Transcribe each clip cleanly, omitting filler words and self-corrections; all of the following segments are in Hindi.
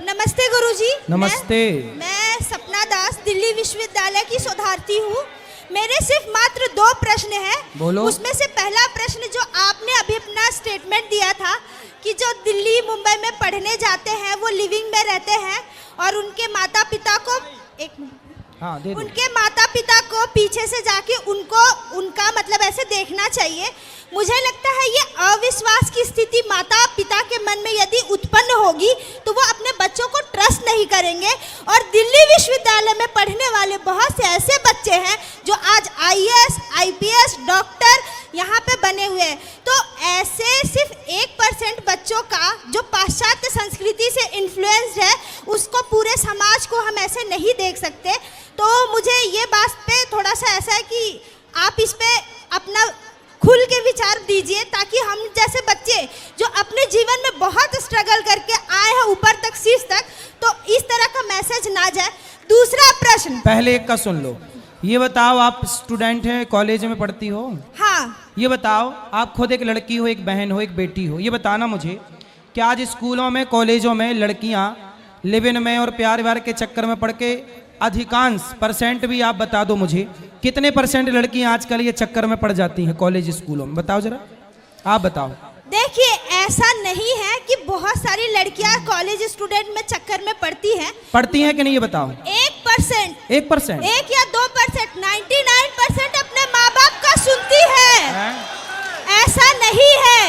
नमस्ते गुरुजी। नमस्ते। मैं सपना दास दिल्ली विश्वविद्यालय की शोधार्थी हूँ। मेरे सिर्फ मात्र 2 प्रश्न हैं। बोलो। उसमें से पहला प्रश्न जो आपने अभी अपना स्टेटमेंट दिया था कि जो दिल्ली मुंबई में पढ़ने जाते हैं वो लिविंग में रहते हैं और उनके माता पिता को उनके माता पिता को पीछे से जाके उनका मतलब ऐसे देखना चाहिए। मुझे लगता है ये अविश्वास की स्थिति माता पिता के मन में यदि उत्पन्न होगी तो वो अपने बच्चों को ट्रस्ट नहीं करेंगे। और दिल्ली विश्वविद्यालय में पढ़ने वाले बहुत से ऐसे बच्चे हैं जो आज IAS, IPS, डॉक्टर यहाँ पे बने हुए हैं। तो ऐसे सिर्फ 1% बच्चों का जो पाश्चात्य संस्कृति से इन्फ्लुएंस्ड है उसको पूरे समाज को हम ऐसे नहीं देख सकते। तो मुझे ये बात पे थोड़ा सा ऐसा है कि आप इस पे अपना खुल के विचार दीजिए ताकि हम जैसे बच्चे जो अपने जीवन में बहुत स्ट्रगल करके आए हैं ऊपर तक शीर्ष तक, तो इस तरह का मैसेज ना जाए। दूसरा प्रश्न, पहले एक का सुन लो। ये बताओ, आप स्टूडेंट हैं, कॉलेज में पढ़ती हो? हाँ। ये बताओ, आप खुद एक लड़की हो, एक बहन हो, एक बेटी हो, ये बताना मुझे कि आज स्कूलों में कॉलेजों में लड़कियां लिव इन में और प्यार व्यार के चक्कर में पढ़ के अधिकांश परसेंट भी आप बता दो मुझे, कितने परसेंट लड़कियां आजकल ये चक्कर में पड़ जाती हैं कॉलेज स्कूलों में? बताओ जरा, आप बताओ। देखिए, ऐसा नहीं है कि बहुत सारी लड़कियां कॉलेज स्टूडेंट में चक्कर में पड़ती हैं कि नहीं, ये बताओ। 1%, 1% 1 या 2%, 99% अपने माँ बाप का सुनती है। ऐसा नहीं है।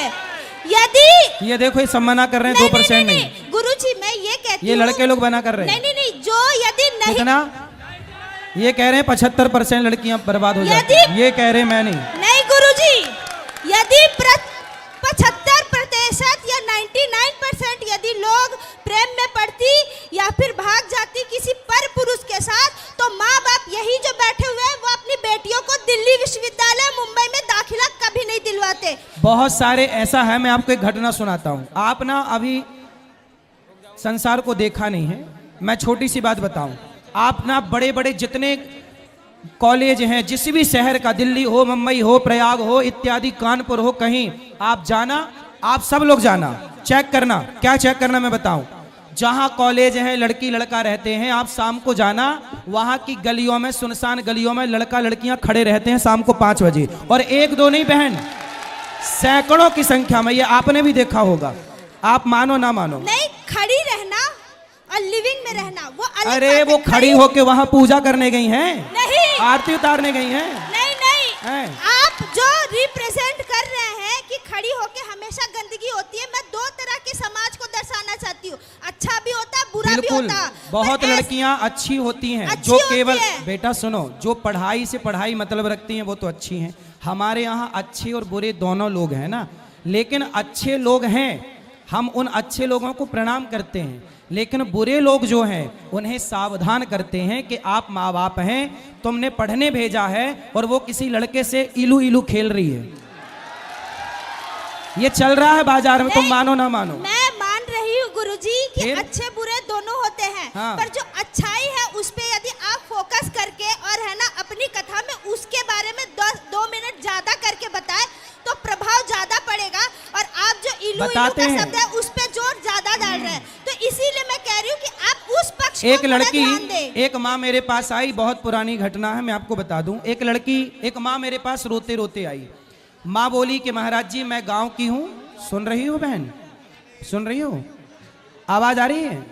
यदि ये देखो, ये सब मना कर रहे हैं 2% नहीं। गुरुजी, मैं ये कहती हूँ, ये लड़के लोग मना कर रहे हैं। नहीं, जो यदि नहीं, कितना? ये कह रहे हैं 75% लड़कियां बर्बाद हो जाती हैं। ये कह रहे हैं, मैं नहीं गुरुजी, यदि 75% या 99% यदि लोग प्रेम में पड़ती या फिर भाग जाती किसी पर पुरुष के साथ, तो माँ बाप यही जो बैठे हुए हैं वो अपनी बेटियों को दिल्ली विश्वविद्यालय मुंबई में दाखिला कभी नहीं दिलवाते। बहुत सारे ऐसा है। मैं आपको एक घटना सुनाता हूँ। आप ना अभी संसार को देखा नहीं है। मैं छोटी सी बात बताऊं, आप ना बड़े बड़े जितने कॉलेज हैं, जिस भी शहर का, दिल्ली हो, मुंबई हो, प्रयाग हो, इत्यादि, कानपुर हो, कहीं आप जाना, आप सब लोग जाना, चेक करना। क्या चेक करना मैं बताऊं? जहां कॉलेज है, लड़की लड़का रहते हैं, आप शाम को जाना, वहां की गलियों में, सुनसान गलियों में लड़का लड़कियां खड़े रहते हैं शाम को 5 बजे, और 1-2 नहीं बहन, सैकड़ों की संख्या में। ये आपने भी देखा होगा, आप मानो ना मानो। नहीं, खड़ी रहना और लिविंग में रहना वो अलग। अरे वो खड़ी होके वहां पूजा करने गई हैं, नहीं, आरती उतारने गई हैं। नहीं, आप जो रिप्रेजेंट कर रहे हैं कि खड़ी होके हमेशा गंदगी होती है, मैं 2 तरह के समाज को दर्शाना चाहती हूँ। अच्छा भी होता है, बुरा भी होता है। बहुत लड़कियां अच्छी होती हैं, जो केवल, बेटा सुनो, जो पढ़ाई से पढ़ाई मतलब रखती हैं वो तो अच्छी हैं। हमारे यहाँ अच्छे और बुरे दोनों लोग हैं ना, लेकिन अच्छे लोग हैं, हम उन अच्छे लोगों को प्रणाम करते हैं, लेकिन बुरे लोग जो हैं उन्हें सावधान करते हैं कि आप माँ बाप हैं, तुमने पढ़ने भेजा है और वो किसी लड़के से इलू इलू खेल रही है। ये चल रहा है बाजार में, तुम मानो ना मानो। मैं मान रही हूँ गुरुजी कि अच्छे बुरे दोनों होते हैं। हाँ। पर जो अच्छाई है उस पे यदि आप फोकस करके और है ना अपनी कथा में उसके बारे में 2 मिनट ज्यादा करके बताए तो प्रभाव ज्यादा पड़ेगा। और आप जो इलू इलू का शब्द है उस पे जोर ज्यादा डाल रहे हैं, तो इसीलिए मैं कह रही हूँ कि आप उस पक्ष एक लड़की, एक माँ मेरे पास आई, बहुत पुरानी घटना है, मैं आपको बता दूं। एक माँ मेरे पास रोते रोते आई। माँ बोली कि महाराज जी, मैं गांव की हूँ। सुन रही हो बहन, सुन रही हो, आवाज आ रही है?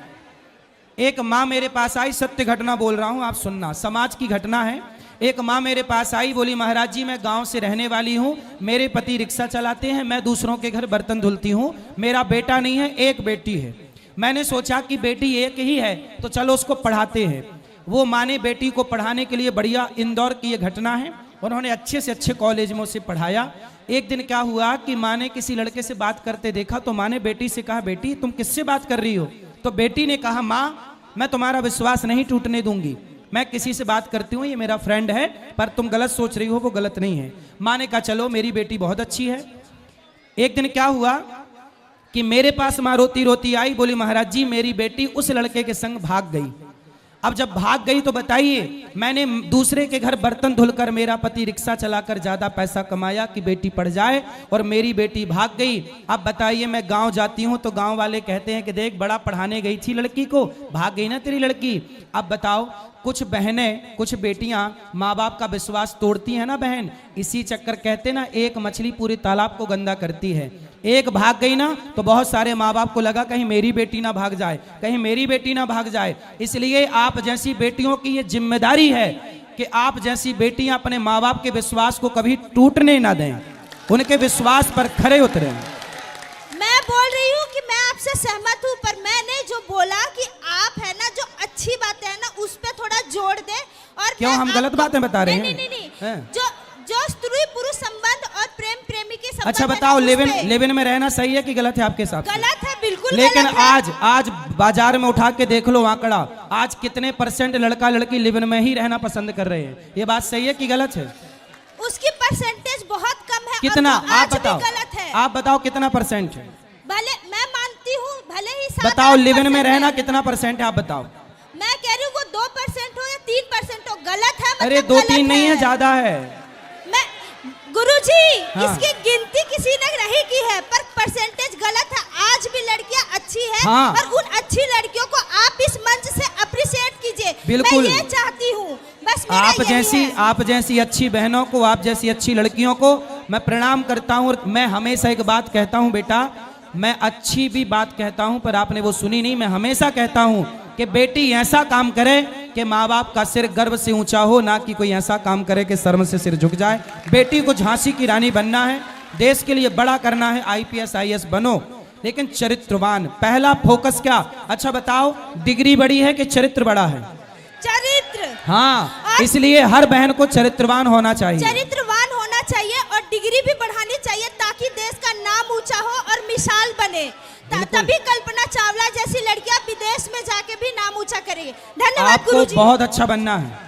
एक माँ मेरे पास आई, सत्य घटना बोल रहा हूँ, आप सुनना, समाज की घटना है। एक माँ मेरे पास आई, बोली महाराज जी, मैं गांव से रहने वाली हूँ, मेरे पति रिक्शा चलाते हैं, मैं दूसरों के घर बर्तन धुलती हूँ, मेरा बेटा नहीं है, एक बेटी है। मैंने सोचा कि बेटी एक ही है तो चलो उसको पढ़ाते हैं। वो माँ ने बेटी को पढ़ाने के लिए, बढ़िया, इंदौर की ये घटना है, उन्होंने अच्छे से अच्छे कॉलेज में उसे पढ़ाया। एक दिन क्या हुआ कि माँ ने किसी लड़के से बात करते देखा, तो माँ ने बेटी से कहा, बेटी तुम किससे बात कर रही हो? तो बेटी ने कहा, माँ मैं तुम्हारा विश्वास नहीं टूटने दूंगी, मैं किसी से बात करती हूँ, ये मेरा फ्रेंड है, पर तुम गलत सोच रही हो, वो गलत नहीं है। माँ ने कहा, चलो मेरी बेटी बहुत अच्छी है। एक दिन क्या हुआ कि मेरे पास माँ रोती रोती आई, बोली महाराज जी, मेरी बेटी उस लड़के के संग भाग गई। अब जब भाग गई तो बताइए, मैंने दूसरे के घर बर्तन धुलकर मेरा पति रिक्शा चलाकर ज्यादा पैसा कमाया कि बेटी पढ़ जाए और मेरी बेटी भाग गई। अब बताइए मैं गांव जाती हूं तो गांव वाले कहते हैं कि देख बड़ा पढ़ाने गई थी लड़की को, भाग गई ना तेरी लड़की। अब बताओ कुछ बहनें कुछ बेटियां माँ बाप का विश्वास तोड़ती हैं ना बहन, इसी चक्कर कहते ना एक मछली पूरे तालाब को गंदा करती है। एक भाग गई ना तो बहुत सारे माँ बाप को लगा कहीं मेरी बेटी ना भाग जाए, कहीं मेरी बेटी ना भाग जाए। इसलिए आप जैसी बेटियों की ये जिम्मेदारी है कि आप जैसी बेटियां अपने माँ बाप के विश्वास को कभी टूटने ना दें, उनके विश्वास पर खरे उतरें। मैं बोल रही हूँ कि मैं आपसे सहमत हूँ, पर मैंने जो बोला कि आप है ना जो अच्छी बातें है ना उस पे थोड़ा जोड़ दे। और क्यों हम गलत बातें बता रहे हैं? नहीं। जो स्त्री पुरुष संबंध और प्रेम प्रेमी के संबंध। अच्छा बताओ लिव इन में रहना सही है कि गलत है आपके हिसाब से? गलत है, बिल्कुल। लेकिन आज बाजार में उठा के देख लो आंकड़ा, आज कितने % लड़का लड़की लिव इन में ही रहना पसंद कर रहे हैं। ये बात सही है कि गलत है? उसकी परसेंटेज बहुत कम है। कितना? आप बताओ, गलत है। आप बताओ कितना % है? भले मैं मानती हूँ, भले ही बताओ लिव इन में रहना कितना % है, आप बताओ। मैं कह रही हूँ वो 2% हो या 3% हो, गलत है। अरे 2-3 नहीं है, ज्यादा है। मैं गुरुजी, हाँ। इसकी गिनती किसी ने नहीं की है, पर परसेंटेज गलत है। आज भी लड़कियां अच्छी है। हाँ। और उन अच्छी लड़कियों को आप इस मंच से अप्रिशिएट कीजिए। बिल्कुल। मैं ये चाहती हूँ, बस मेरा यही है। आप जैसी अच्छी बहनों को, आप जैसी अच्छी लड़कियों को मैं प्रणाम करता हूँ। और मैं हमेशा एक बात कहता हूँ बेटा, मैं अच्छी भी बात कहता हूँ पर आपने वो सुनी नहीं। मैं हमेशा कहता हूँ कि बेटी ऐसा काम करे कि माँ बाप का सिर गर्व से ऊंचा हो, ना कि कोई ऐसा काम करे कि शर्म से सिर झुक जाए। बेटी को झांसी की रानी बनना है, देश के लिए बड़ा करना है, IPS IAS बनो, लेकिन चरित्रवान। पहला फोकस क्या? अच्छा बताओ, डिग्री बड़ी है कि चरित्र बड़ा है? चरित्र। हाँ, इसलिए हर बहन को चरित्रवान होना चाहिए। चरित्रवान होना चाहिए और डिग्री भी बढ़ानी चाहिए ताकि देश का नाम ऊंचा हो और मिसाल बने। तभी कल्पना चावला जैसी लड़कियां विदेश में जाके भी नाम ऊंचा करेंगे। धन्यवाद आपको गुरुजी। बहुत अच्छा बनना है।